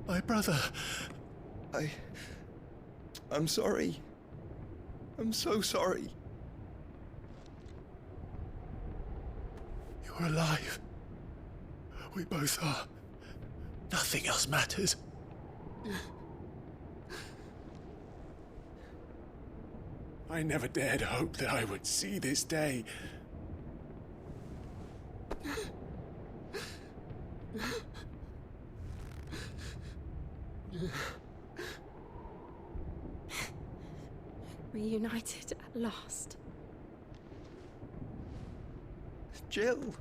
My brother. I'm sorry. I'm so sorry. You're alive. We both are. Nothing else matters. I never dared hope that I would see this day. Reunited at last. Jill.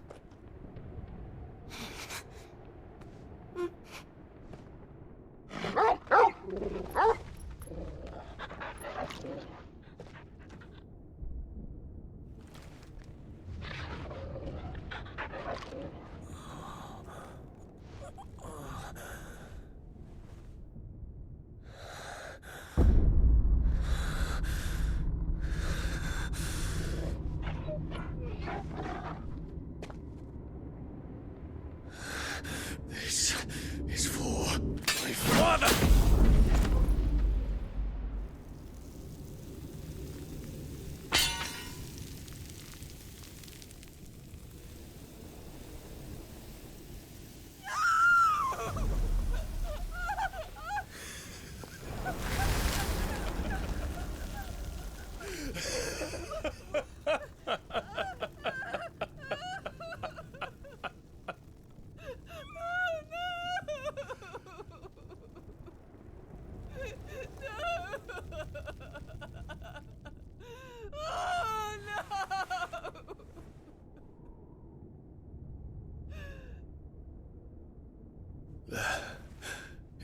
This is for my father!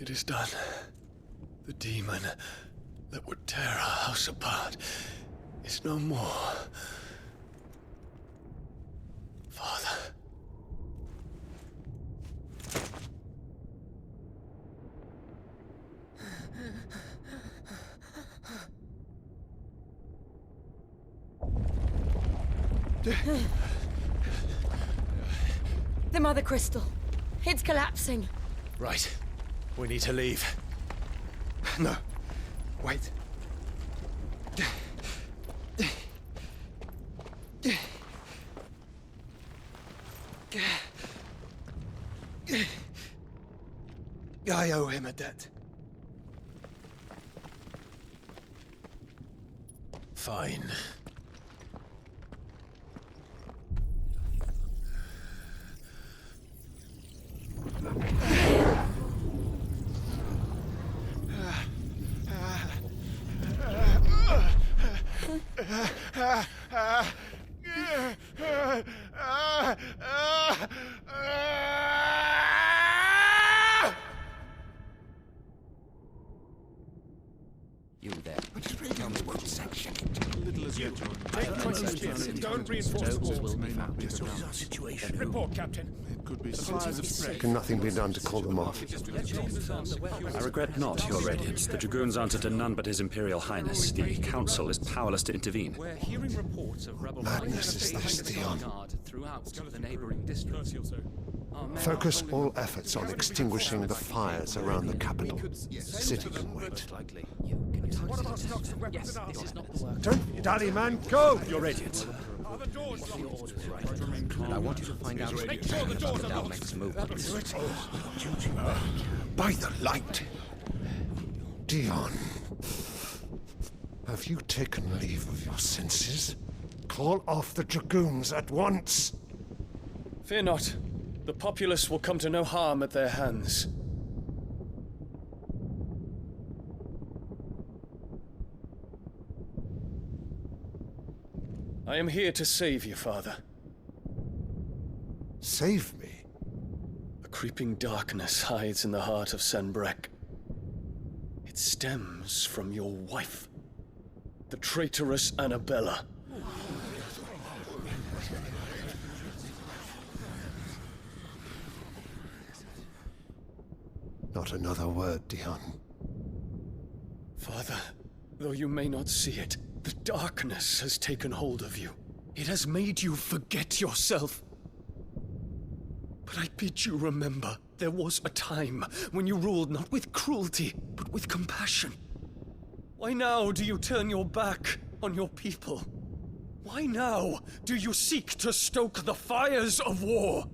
It is done. The demon that would tear our house apart is no more. Father. The Mother Crystal. It's collapsing. Right. We need to leave. No. Wait. I owe him a debt. Fine. You there. Tell me what section. Little as yet. Don't reinforce the walls. May not be the Our situation. Report, Captain. It could be supplies of spray. Can nothing be done to call them off? I regret not, Your Radiance. The Dragoons answer to none but His Imperial Highness. The Council is powerless to intervene. We're hearing reports of rebel Madness is this, Theon. throughout the neighboring districts. Focus all efforts on extinguishing the fires around the capital. City can wait. What about stocks of weapons and armor? Don't dally, man, go! Your Radiance. Are the doors And I want you to find out Make sure the doors are now locked. makes movements. By the light! Dion, have you taken leave of your senses? Call off the Dragoons at once! Fear not. The populace will come to no harm at their hands. I am here to save you, Father. Save me? A creeping darkness hides in the heart of Sanbreque. It stems from your wife, the traitorous Anabella. Not another word, Dion. Father, though you may not see it, the darkness has taken hold of you. It has made you forget yourself. But I bid you remember, there was a time when you ruled not with cruelty, but with compassion. Why now do you turn your back on your people? Why now do you seek to stoke the fires of war?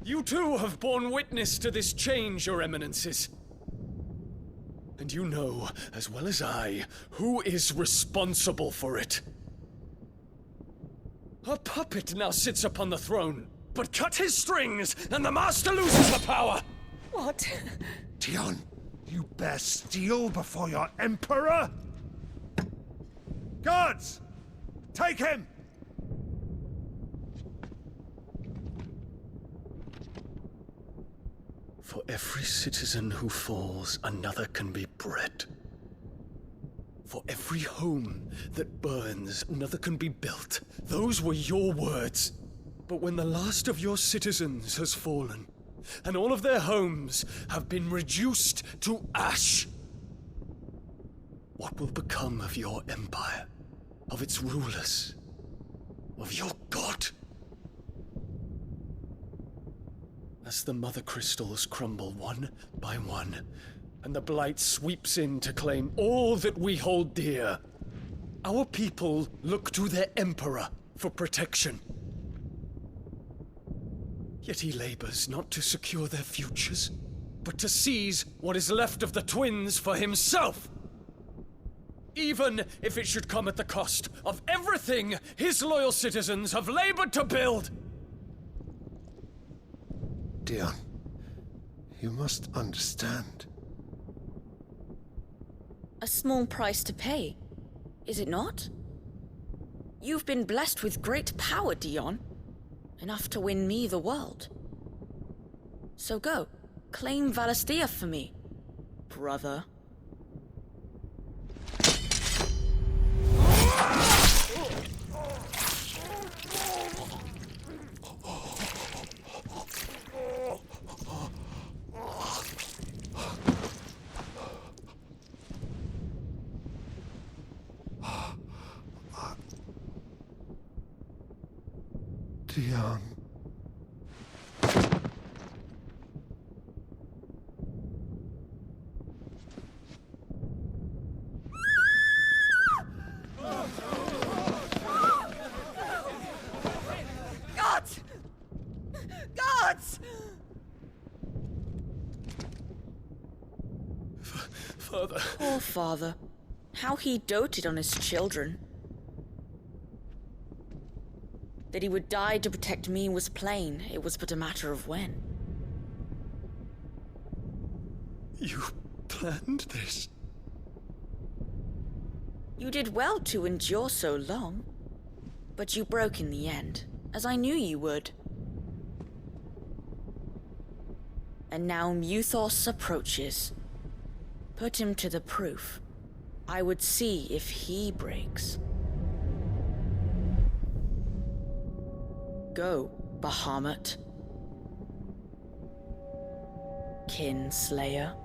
You too have borne witness to this change, Your Eminences. And you know, as well as I, who is responsible for it. A puppet now sits upon the throne, but cut his strings, and the master loses the power! What? Dion, you bear steel before your emperor? Guards! Take him! For every citizen who falls, another can be bred. For every home that burns, another can be built. Those were your words. But when the last of your citizens has fallen, and all of their homes have been reduced to ash, what will become of your empire, of its rulers, of your god? As the mother crystals crumble one by one, and the blight sweeps in to claim all that we hold dear, our people look to their emperor for protection. Yet he labors not to secure their futures, but to seize what is left of the twins for himself. Even if it should come at the cost of everything his loyal citizens have labored to build. Dion, you must understand. A small price to pay, is it not? You've been blessed with great power, Dion. Enough to win me the world. So go, claim Valisthea for me, brother. Dion. Gods! Gods! Father. Poor father. How he doted on his children. That he would die to protect me was plain. It was but a matter of when. You planned this? You did well to endure so long. But you broke in the end, as I knew you would. And now Muthos approaches. Put him to the proof. I would see if he breaks. Go, Bahamut. Kinslayer.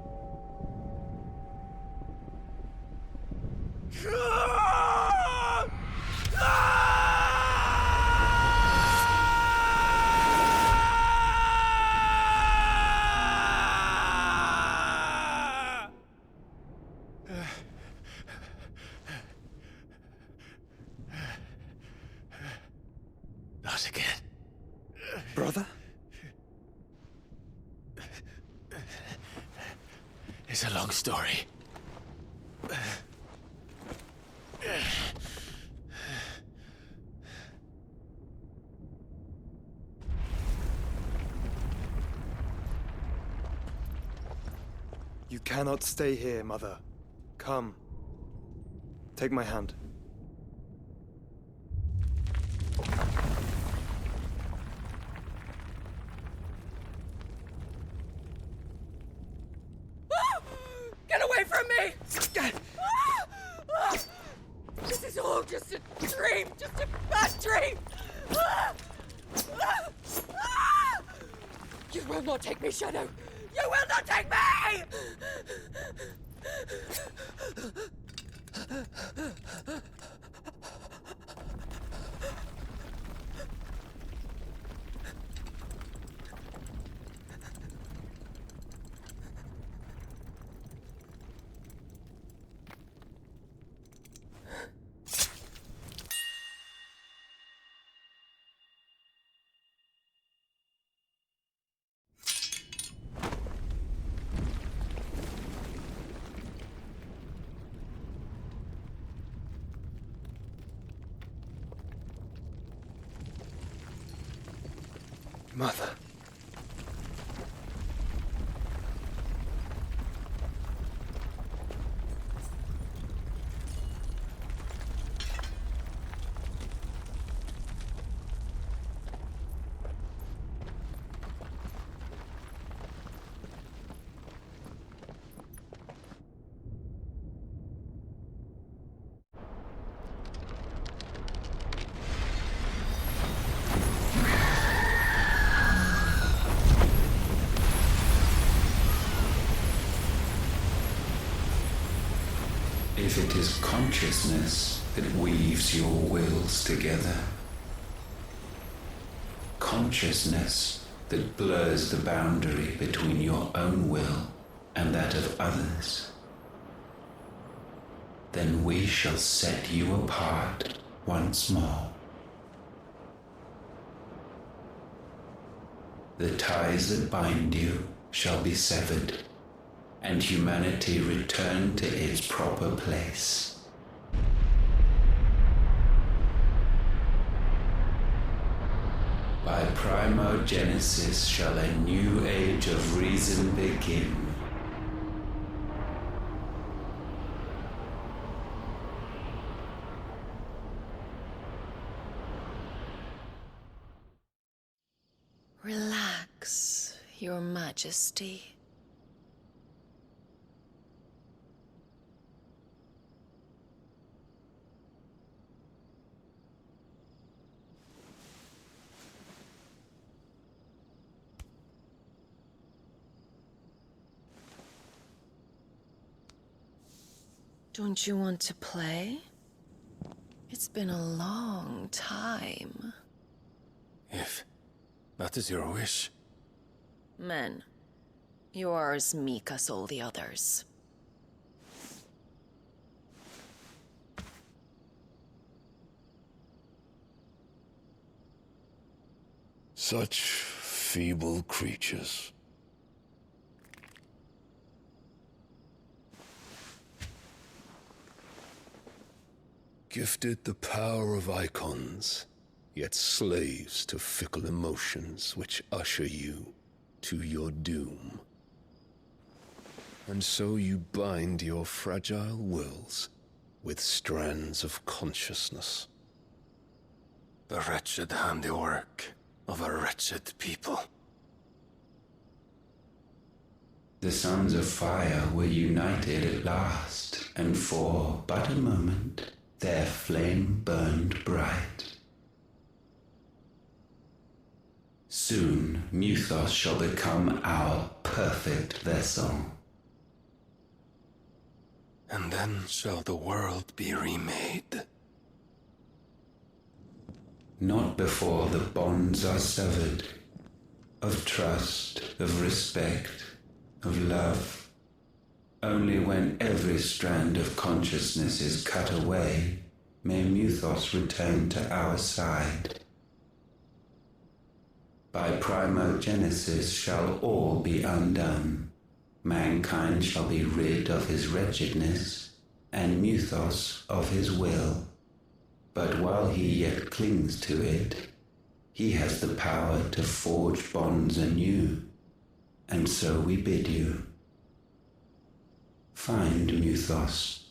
Not again. Brother? It's a long story. You cannot stay here, Mother. Come. Take my hand. Get away from me! This is all just a dream, just a bad dream! You will not take me, Shadow! You will not take me! Mother. If it is consciousness that weaves your wills together, consciousness that blurs the boundary between your own will and that of others, then we shall set you apart once more. The ties that bind you shall be severed, and humanity return to its proper place. By primogenesis shall a new age of reason begin. Relax, Your Majesty. Don't you want to play? It's been a long time. If that is your wish. Men, you are as meek as all the others. Such feeble creatures. Gifted the power of icons, yet slaves to fickle emotions which usher you to your doom. And so you bind your fragile wills with strands of consciousness. The wretched handiwork of a wretched people. The sons of fire were united at last, and for but a moment their flame burned bright. Soon Muthos shall become our perfect vessel. And then shall the world be remade. Not before the bonds are severed, of trust, of respect, of love. Only when every strand of consciousness is cut away, may Muthos return to our side. By primogenesis shall all be undone. Mankind shall be rid of his wretchedness, and Muthos of his will. But while he yet clings to it, he has the power to forge bonds anew, and so we bid you. Find Muthos,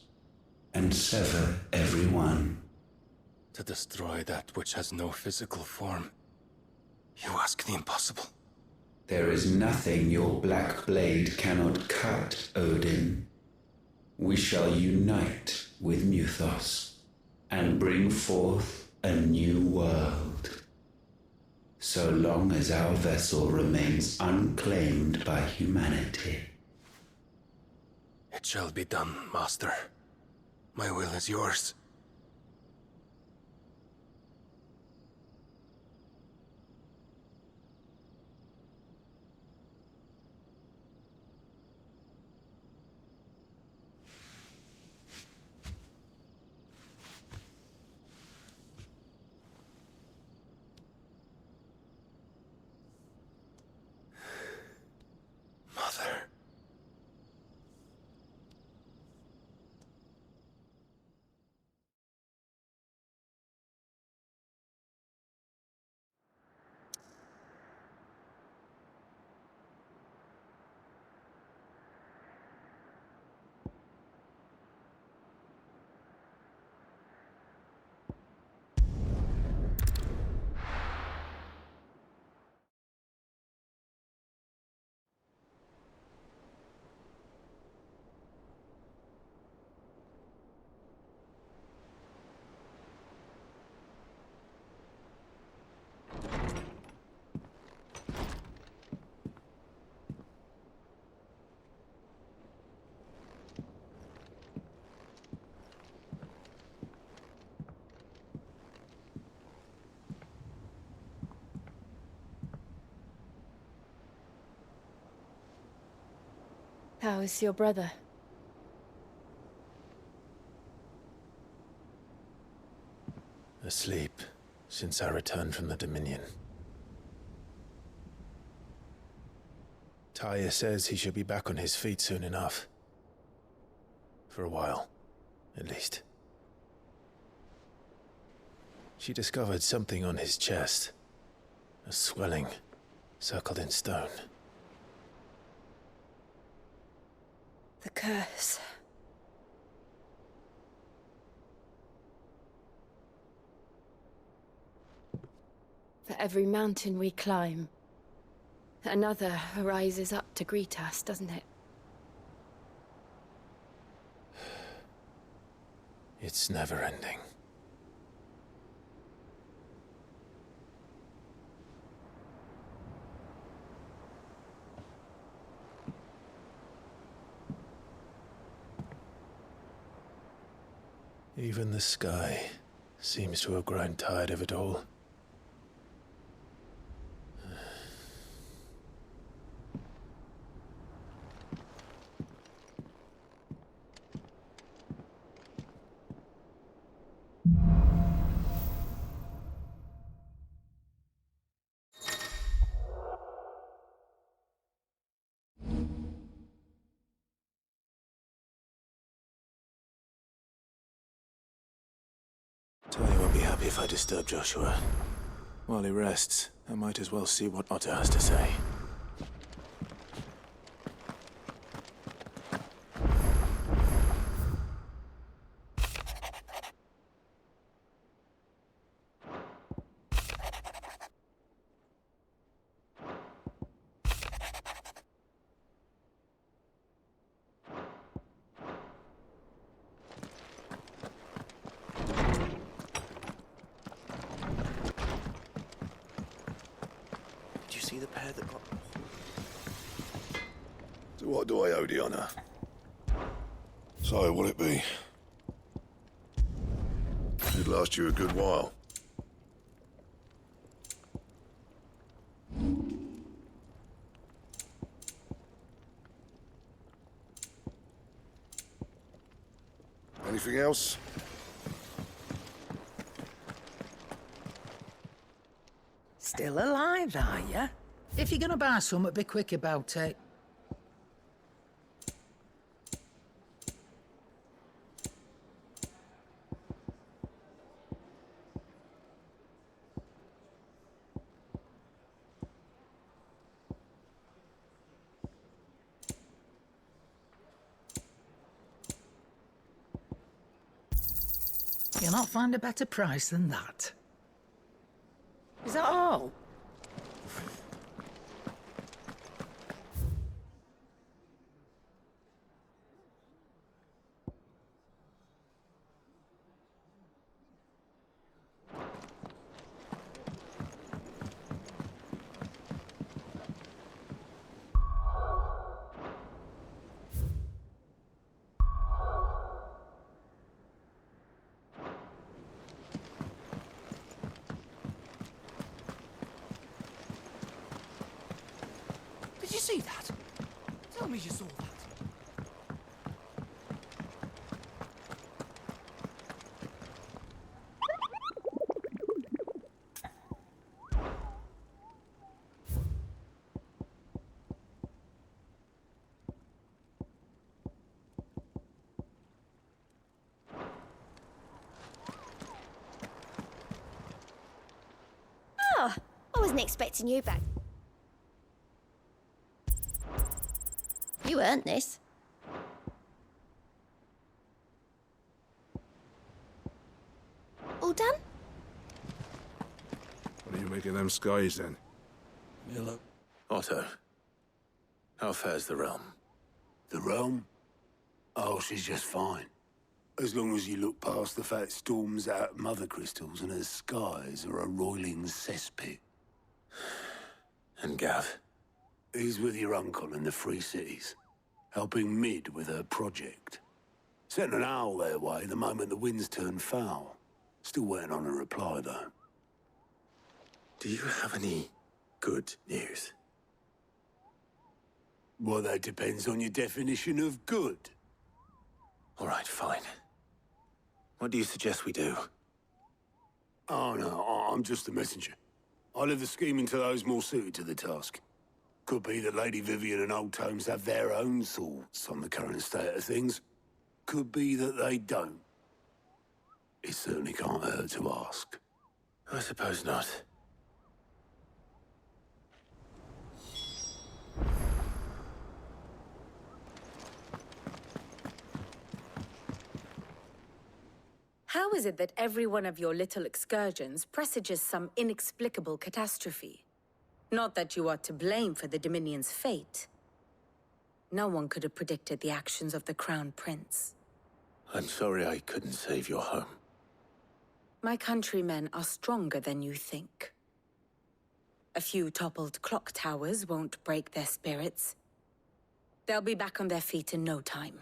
and sever every one. To destroy that which has no physical form. You ask the impossible. There is nothing your black blade cannot cut, Odin. We shall unite with Muthos, and bring forth a new world. So long as our vessel remains unclaimed by humanity. It shall be done, Master. My will is yours. Mother. How is your brother? Asleep since I returned from the Dominion. Taya says he should be back on his feet soon enough. For a while, at least. She discovered something on his chest. A swelling, circled in stone. The curse. For every mountain we climb, another rises up to greet us, doesn't it? It's never ending. Even the sky seems to have grown tired of it all. Tony won't be happy if I disturb Joshua. While he rests, I might as well see what Otto has to say. See the pair that got... So what do I owe the honour? So, will it be? It'd last you a good while. Anything else? Still alive, are you? If you're gonna buy something, be quick about it. You'll not find a better price than that. Is that all? Did you see that? Tell me you saw that. Oh, I wasn't expecting you back. You earned this. All done? What do you make of them skies, then? Miller. Otto, how fares the realm? The realm? Oh, she's just fine. As long as you look past the fat storms out mother crystals and her skies are a roiling cesspit. And Gav? He's with your uncle in the Free Cities, helping Mid with her project. Sent an owl their way the moment the winds turned foul. Still waiting on a reply, though. Do you have any good news? Well, that depends on your definition of good. All right, fine. What do you suggest we do? Oh, no, I'm just a messenger. I'll leave the scheming to those more suited to the task. Could be that Lady Vivian and Old Tomes have their own thoughts on the current state of things. Could be that they don't. It certainly can't hurt to ask. I suppose not. How is it that every one of your little excursions presages some inexplicable catastrophe? Not that you are to blame for the Dominion's fate. No one could have predicted the actions of the Crown Prince. I'm sorry I couldn't save your home. My countrymen are stronger than you think. A few toppled clock towers won't break their spirits. They'll be back on their feet in no time.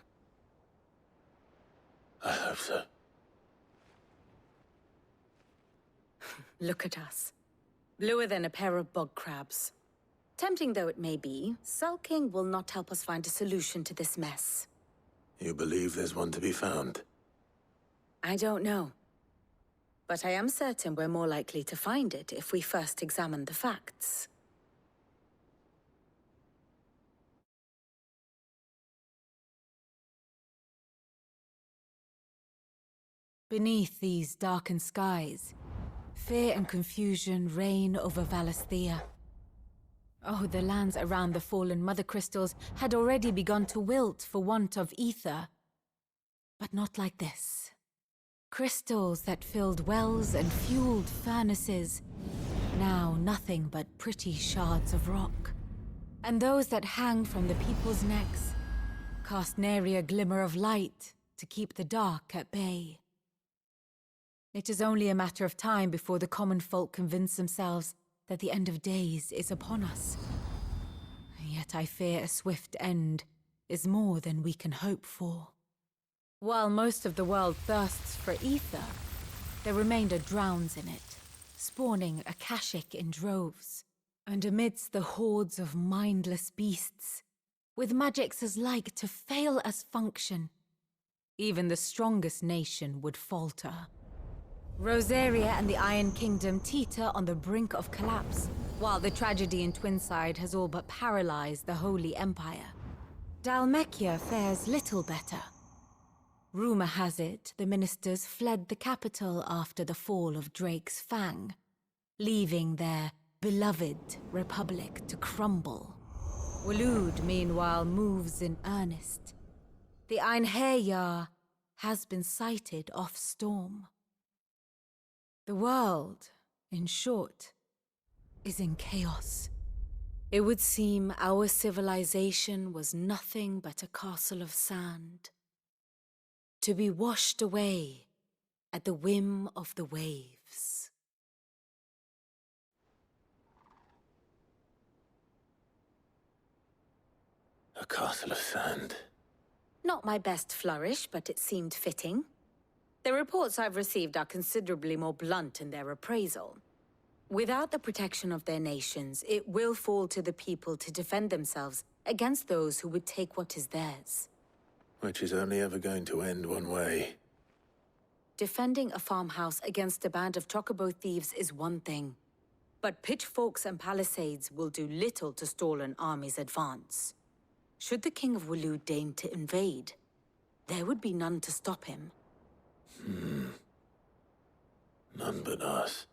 I hope so. Look at us. Bluer than a pair of bog crabs. Tempting though it may be, sulking will not help us find a solution to this mess. You believe there's one to be found? I don't know. But I am certain we're more likely to find it if we first examine the facts. Beneath these darkened skies, fear and confusion reign over Valisthea. Oh, the lands around the fallen Mother Crystals had already begun to wilt for want of ether. But not like this. Crystals that filled wells and fueled furnaces, now nothing but pretty shards of rock. And those that hang from the people's necks cast nary a glimmer of light to keep the dark at bay. It is only a matter of time before the common folk convince themselves that the end of days is upon us. Yet I fear a swift end is more than we can hope for. While most of the world thirsts for ether, the remainder drowns in it, spawning Akashic in droves. And amidst the hordes of mindless beasts, with magics as like to fail as function, even the strongest nation would falter. Rosaria and the Iron Kingdom teeter on the brink of collapse, while the tragedy in Twinside has all but paralyzed the Holy Empire. Dalmekia fares little better. Rumor has it the ministers fled the capital after the fall of Drake's Fang, leaving their beloved republic to crumble. Waloed, meanwhile, moves in earnest. The Einherjar has been sighted off-storm. The world, in short, is in chaos. It would seem our civilization was nothing but a castle of sand, to be washed away at the whim of the waves. A castle of sand. Not my best flourish, but it seemed fitting. The reports I've received are considerably more blunt in their appraisal. Without the protection of their nations, it will fall to the people to defend themselves against those who would take what is theirs. Which is only ever going to end one way. Defending a farmhouse against a band of chocobo thieves is one thing. But pitchforks and palisades will do little to stall an army's advance. Should the King of Waloed deign to invade, there would be none to stop him. None but us.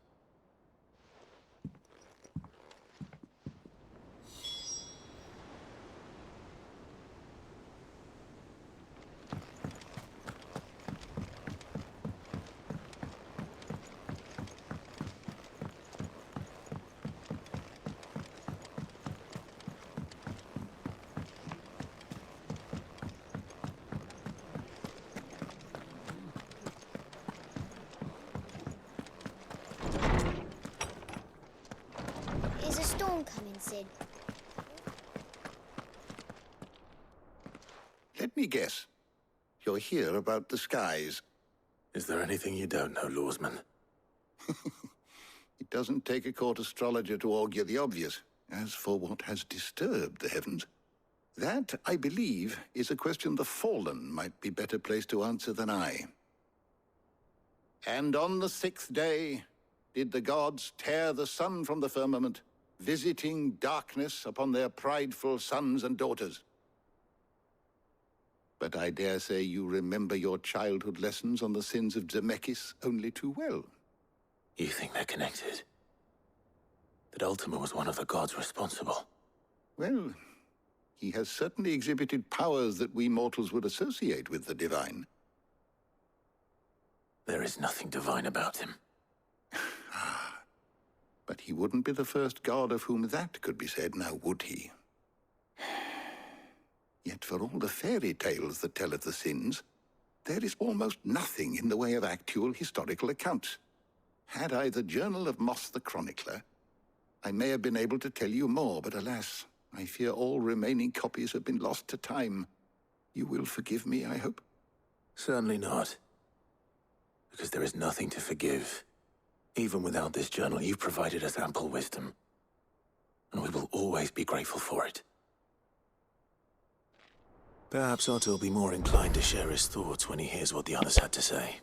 Is a storm coming, Sid? Let me guess. You're here about the skies. Is there anything you don't know, Lawsman? It doesn't take a court astrologer to augur the obvious. As for what has disturbed the heavens, That, I believe, is a question the Fallen might be better placed to answer than I. And on the 6th day did the gods tear the sun from the firmament, visiting darkness upon their prideful sons and daughters. But I dare say you remember your childhood lessons on the sins of Zemeckis only too well. You think they're connected? That Ultima was one of the gods responsible? Well, he has certainly exhibited powers that we mortals would associate with the divine. There is nothing divine about him. But he wouldn't be the first god of whom that could be said, now would he? Yet for all the fairy tales that tell of the sins, there is almost nothing in the way of actual historical accounts. Had I the Journal of Moss the Chronicler, I may have been able to tell you more, but alas, I fear all remaining copies have been lost to time. You will forgive me, I hope? Certainly not. Because there is nothing to forgive. Even without this journal, you've provided us ample wisdom. And we will always be grateful for it. Perhaps Otto will be more inclined to share his thoughts when he hears what the others had to say.